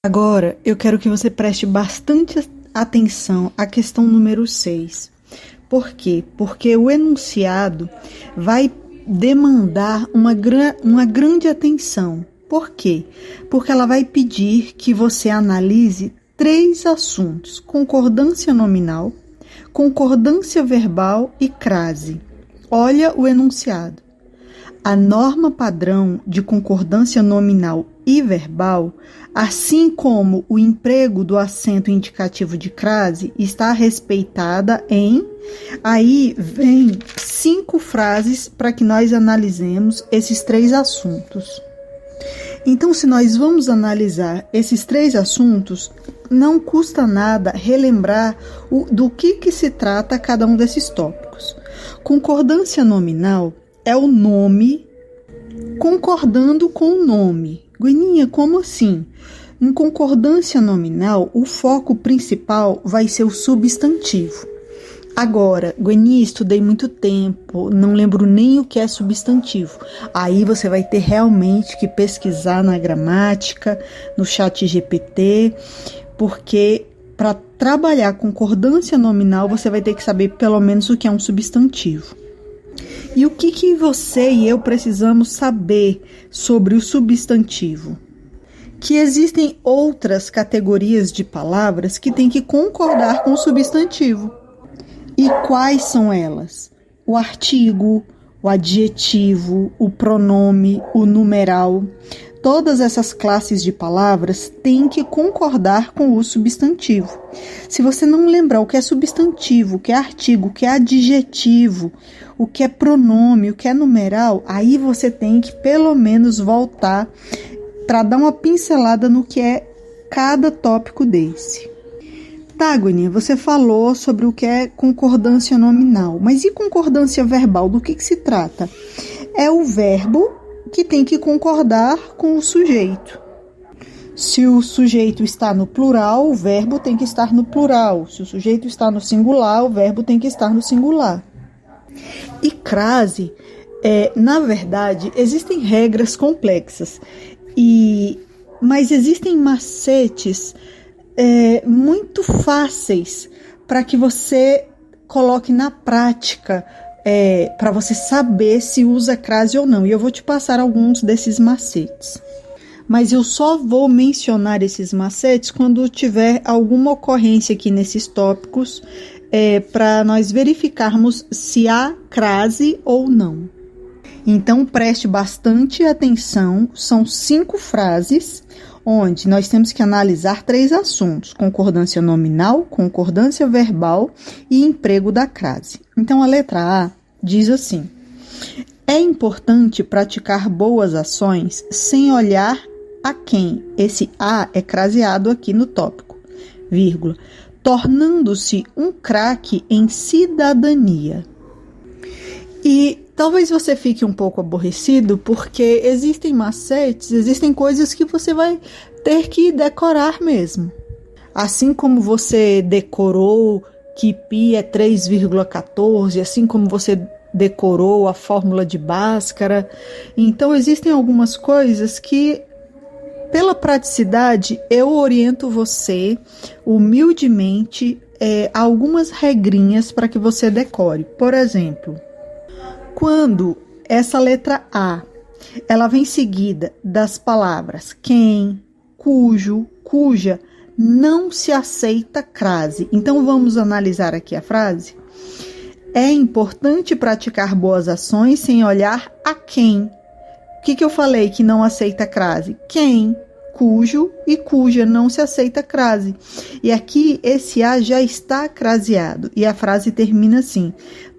Agora, eu quero que você preste bastante atenção à questão número 6. Por quê? Porque o enunciado vai demandar uma grande atenção. Por quê? Porque ela vai pedir que você analise 3 assuntos: concordância nominal, concordância verbal e crase. Olha o enunciado. A norma padrão de concordância nominal e verbal, assim como o emprego do acento indicativo de crase, está respeitada em... Aí vem 5 frases para que nós analisemos esses 3 assuntos. Então, se nós vamos analisar esses 3 assuntos, não custa nada relembrar do que se trata cada um desses tópicos. Concordância nominal é o nome concordando com o nome. Guininha, como assim? Em concordância nominal, o foco principal vai ser o substantivo. Agora, Guininha, estudei muito tempo, não lembro nem o que é substantivo. Aí você vai ter realmente que pesquisar na gramática, no ChatGPT, porque para trabalhar concordância nominal, você vai ter que saber pelo menos o que é um substantivo. E o que você e eu precisamos saber sobre o substantivo? Que existem outras categorias de palavras que têm que concordar com o substantivo. E quais são elas? O artigo, o adjetivo, o pronome, o numeral. Todas essas classes de palavras têm que concordar com o substantivo. Se você não lembrar o que é substantivo, o que é artigo, o que é adjetivo, o que é pronome, o que é numeral, aí você tem que pelo menos voltar para dar uma pincelada no que é cada tópico desse. Tá, Guininha, você falou sobre o que é concordância nominal, mas e concordância verbal? Do que se trata? É o verbo que tem que concordar com o sujeito. Se o sujeito está no plural, o verbo tem que estar no plural. Se o sujeito está no singular, o verbo tem que estar no singular. E crase, na verdade, existem regras complexas, mas existem macetes muito fáceis para que você coloque na prática, para você saber se usa crase ou não. E eu vou te passar alguns desses macetes. Mas eu só vou mencionar esses macetes quando tiver alguma ocorrência aqui nesses tópicos, para nós verificarmos se há crase ou não. Então, preste bastante atenção. São 5 frases, onde nós temos que analisar 3 assuntos: concordância nominal, concordância verbal e emprego da crase. Então, a letra A diz assim: é importante praticar boas ações sem olhar a quem. Esse A é craseado aqui no tópico, vírgula, tornando-se um craque em cidadania. E talvez você fique um pouco aborrecido, porque existem macetes, existem coisas que você vai ter que decorar mesmo. Assim como você decorou que π é 3,14, assim como você decorou a fórmula de Bhaskara. Então, existem algumas coisas que, pela praticidade, eu oriento você, humildemente, algumas regrinhas para que você decore. Por exemplo, quando essa letra A, ela vem seguida das palavras quem, cujo, cuja, não se aceita crase. Então, vamos analisar aqui a frase. É importante praticar boas ações sem olhar a quem. O que eu falei que não aceita crase? Quem, cujo e cuja não se aceita crase. E aqui esse A já está craseado. E a frase termina assim: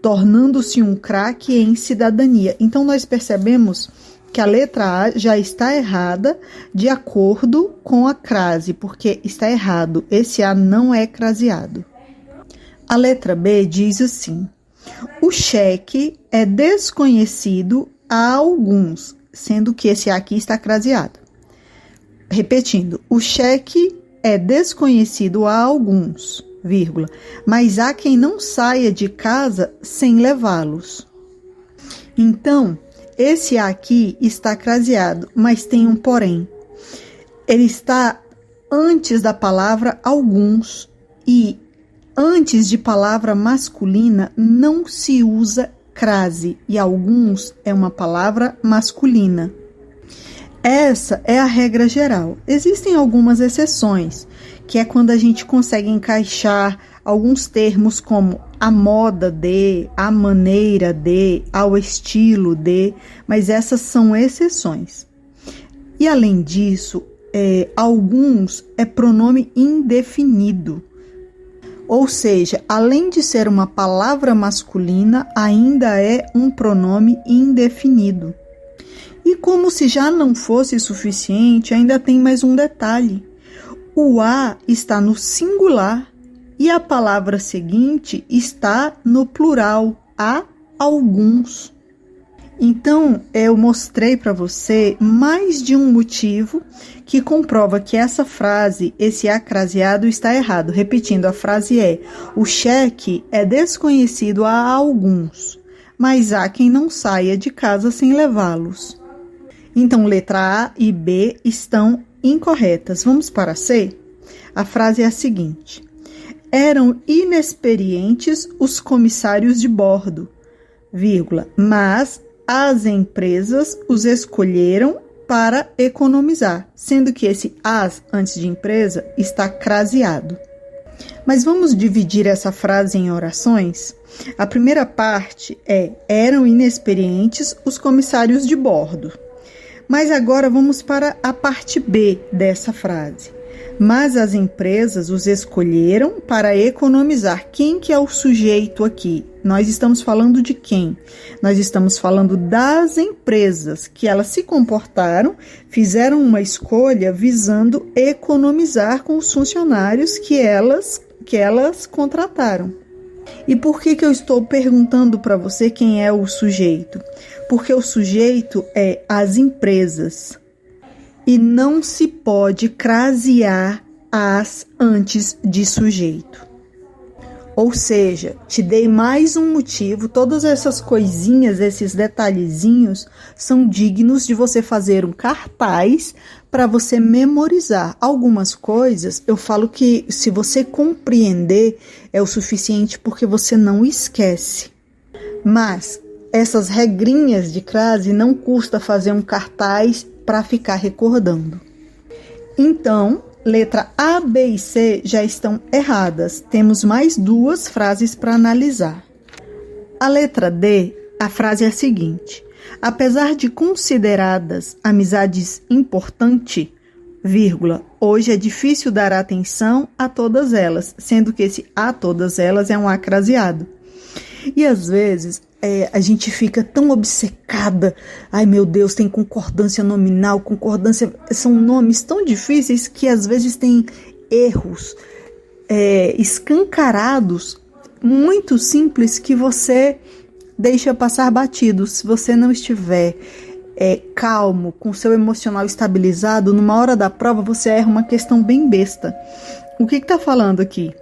tornando-se um craque em cidadania. Então, nós percebemos que a letra A já está errada de acordo com a crase, porque está errado. Esse A não é craseado. A letra B diz assim: o cheque é desconhecido a alguns, sendo que esse A aqui está craseado. Repetindo, o cheque é desconhecido a alguns, vírgula, mas há quem não saia de casa sem levá-los. Então, esse A aqui está craseado, mas tem um porém. Ele está antes da palavra alguns, e antes de palavra masculina não se usa crase, e alguns é uma palavra masculina. Essa é a regra geral. Existem algumas exceções, que é quando a gente consegue encaixar alguns termos como a moda de, a maneira de, ao estilo de, mas essas são exceções. E além disso, alguns é pronome indefinido. Ou seja, além de ser uma palavra masculina, ainda é um pronome indefinido. E como se já não fosse suficiente, ainda tem mais um detalhe. O a está no singular e a palavra seguinte está no plural, há alguns. Então, eu mostrei para você mais de um motivo que comprova que essa frase, esse a craseado, está errado. Repetindo, a frase é: o cheque é desconhecido a alguns, mas há quem não saia de casa sem levá-los. Então, letra A e B estão incorretas. Vamos para C? A frase é a seguinte: eram inexperientes os comissários de bordo, vírgula, mas as empresas os escolheram para economizar, sendo que esse as antes de empresa está craseado. Mas vamos dividir essa frase em orações? A primeira parte é: eram inexperientes os comissários de bordo. Mas agora vamos para a parte B dessa frase. Mas as empresas os escolheram para economizar. Quem que é o sujeito aqui? Nós estamos falando de quem? Nós estamos falando das empresas, que elas se comportaram, fizeram uma escolha visando economizar com os funcionários que elas contrataram. E por que eu estou perguntando para você quem é o sujeito? Porque o sujeito é as empresas. E não se pode crasear as antes de sujeito. Ou seja, te dei mais um motivo. Todas essas coisinhas, esses detalhezinhos, são dignos de você fazer um cartaz para você memorizar. Algumas coisas, eu falo que se você compreender, é o suficiente porque você não esquece. Mas essas regrinhas de crase não custa fazer um cartaz para ficar recordando. Então, letra A, B e C já estão erradas. Temos mais duas frases para analisar. A letra D, a frase é a seguinte: apesar de consideradas amizades importantes, vírgula, hoje é difícil dar atenção a todas elas, sendo que esse a todas elas é um a craseado. E às vezes a gente fica tão obcecada, ai meu Deus, tem concordância nominal, concordância, são nomes tão difíceis que às vezes tem erros escancarados, muito simples, que você deixa passar batido. Se você não estiver calmo, com seu emocional estabilizado, numa hora da prova você erra uma questão bem besta. O que está falando aqui?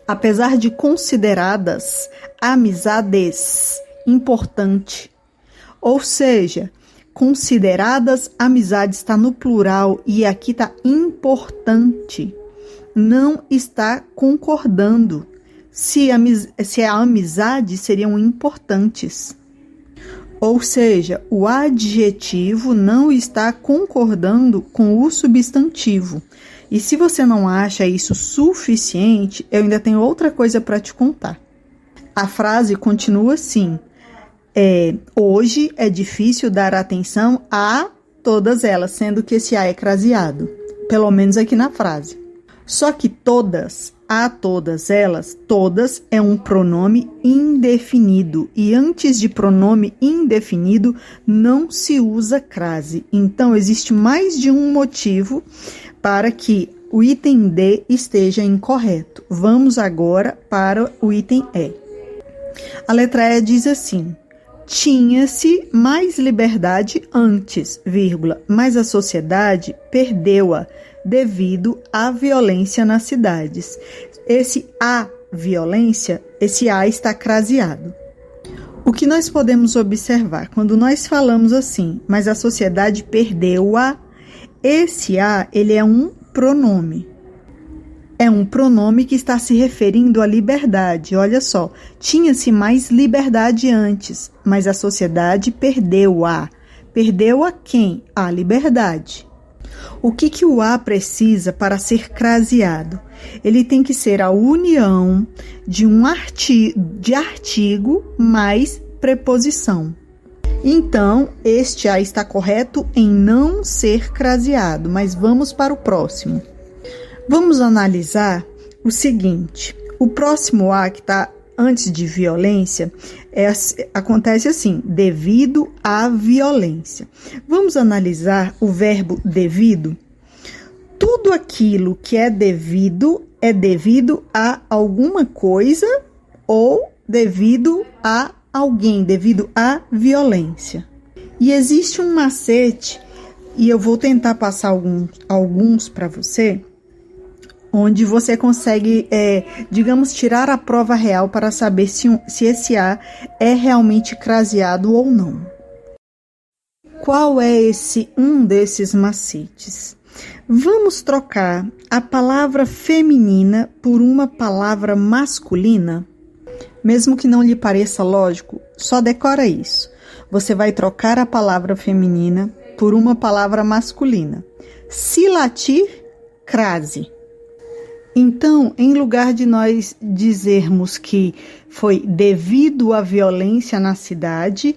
Apesar de consideradas amizades importante, ou seja, consideradas amizades está no plural e aqui está importante, não está concordando. Se a amizade seriam importantes, ou seja, o adjetivo não está concordando com o substantivo. E se você não acha isso suficiente, eu ainda tenho outra coisa para te contar. A frase continua assim: hoje é difícil dar atenção a todas elas, sendo que esse a é craseado, pelo menos aqui na frase. Só que todas, a todas elas, todas é um pronome indefinido, e antes de pronome indefinido não se usa crase. Então existe mais de um motivo para que o item D esteja incorreto. Vamos agora para o item E. A letra E diz assim: tinha-se mais liberdade antes, vírgula, mas a sociedade perdeu-a devido à violência nas cidades. Esse a violência, esse a está craseado. O que nós podemos observar quando nós falamos assim, mas a sociedade perdeu-a, esse a, ele é um pronome. É um pronome que está se referindo à liberdade. Olha só, tinha-se mais liberdade antes, mas a sociedade perdeu-a. Perdeu a quem? A liberdade. O que o a precisa para ser craseado? Ele tem que ser a união de de artigo mais preposição. Então, este a está correto em não ser craseado, mas vamos para o próximo. Vamos analisar o seguinte: o próximo a que está antes de violência acontece assim, devido à violência. Vamos analisar o verbo devido? Tudo aquilo que é devido a alguma coisa ou devido a alguém, devido à violência. E existe um macete, e eu vou tentar passar alguns para você, onde você consegue, digamos, tirar a prova real para saber se esse a é realmente craseado ou não. Qual é um desses macetes? Vamos trocar a palavra feminina por uma palavra masculina? Mesmo que não lhe pareça lógico, só decora isso. Você vai trocar a palavra feminina por uma palavra masculina. Se latir, crase. Então, em lugar de nós dizermos que foi devido à violência na cidade,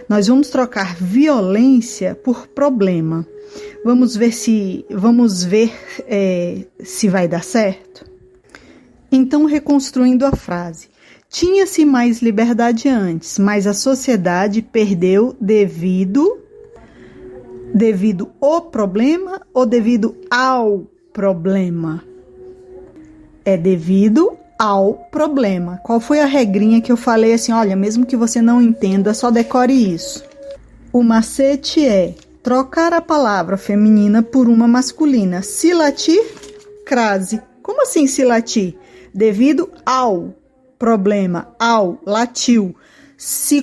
nós vamos trocar violência por problema. Vamos ver se vai dar certo? Então, reconstruindo a frase. Tinha-se mais liberdade antes, mas a sociedade perdeu devido ao problema ou devido ao problema? É devido ao problema. Qual foi a regrinha que eu falei assim, olha, mesmo que você não entenda, só decore isso. O macete é trocar a palavra feminina por uma masculina. Se latir, crase. Como assim se latir? Devido ao problema, ao, latiu. Se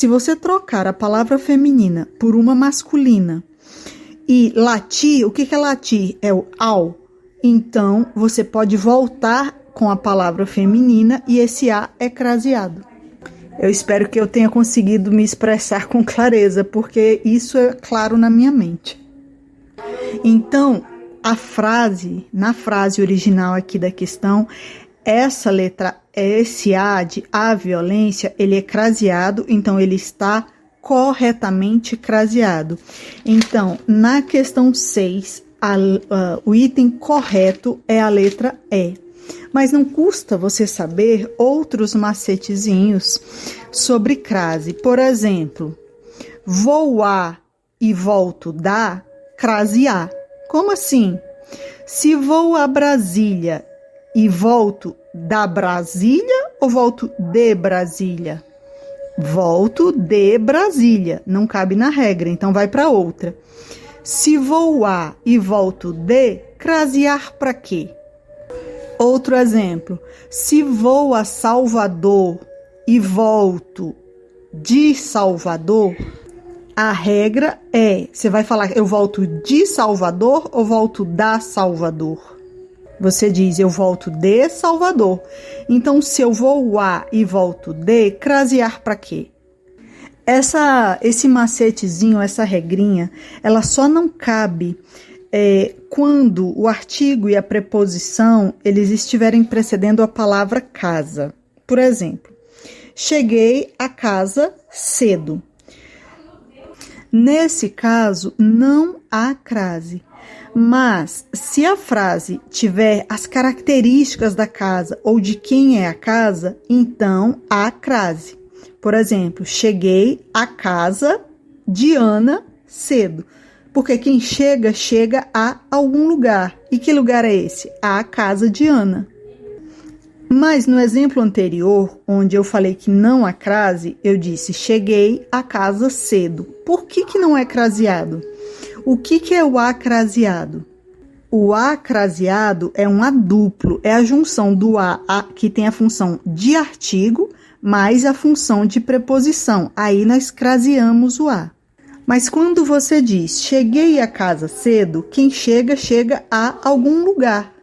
você trocar a palavra feminina por uma masculina e latir, o que é latir? É o ao. Então, você pode voltar com a palavra feminina e esse a é craseado. Eu espero que eu tenha conseguido me expressar com clareza, porque isso é claro na minha mente. Então, na frase original aqui da questão, essa letra, esse a de a violência, ele é craseado, então ele está corretamente craseado. Então, na questão 6, o item correto é a letra E. Mas não custa você saber outros macetezinhos sobre crase. Por exemplo, vou a e volto da, crasear. Como assim? Se vou a Brasília e volto da Brasília ou volto de Brasília? Volto de Brasília. Não cabe na regra, então vai para outra. Se vou a e volto de, crasear para quê? Outro exemplo. Se vou a Salvador e volto de Salvador, a regra é, você vai falar, eu volto de Salvador ou volto da Salvador? Você diz, eu volto de Salvador. Então, se eu vou a e volto de, crasear para quê? Esse macetezinho, essa regrinha, ela só não cabe quando o artigo e a preposição eles estiverem precedendo a palavra casa. Por exemplo, cheguei a casa cedo. Nesse caso, não há crase. Mas, se a frase tiver as características da casa ou de quem é a casa, então há crase. Por exemplo, cheguei à casa de Ana cedo. Porque quem chega a algum lugar. E que lugar é esse? A casa de Ana. Mas no exemplo anterior, onde eu falei que não há crase, eu disse cheguei à casa cedo. Por que não é craseado? O que é o a craseado? O a craseado é um a duplo. É a junção do a que tem a função de artigo mais a função de preposição. Aí nós craseamos o a. Mas quando você diz cheguei a casa cedo, quem chega, chega a algum lugar.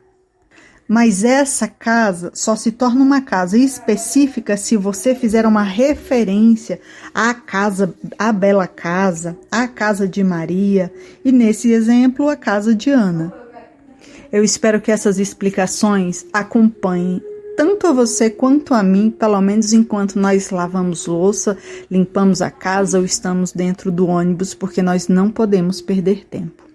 Mas essa casa só se torna uma casa específica se você fizer uma referência à casa, à bela casa, à casa de Maria e, nesse exemplo, a casa de Ana. Eu espero que essas explicações acompanhem tanto a você quanto a mim, pelo menos enquanto nós lavamos louça, limpamos a casa ou estamos dentro do ônibus, porque nós não podemos perder tempo.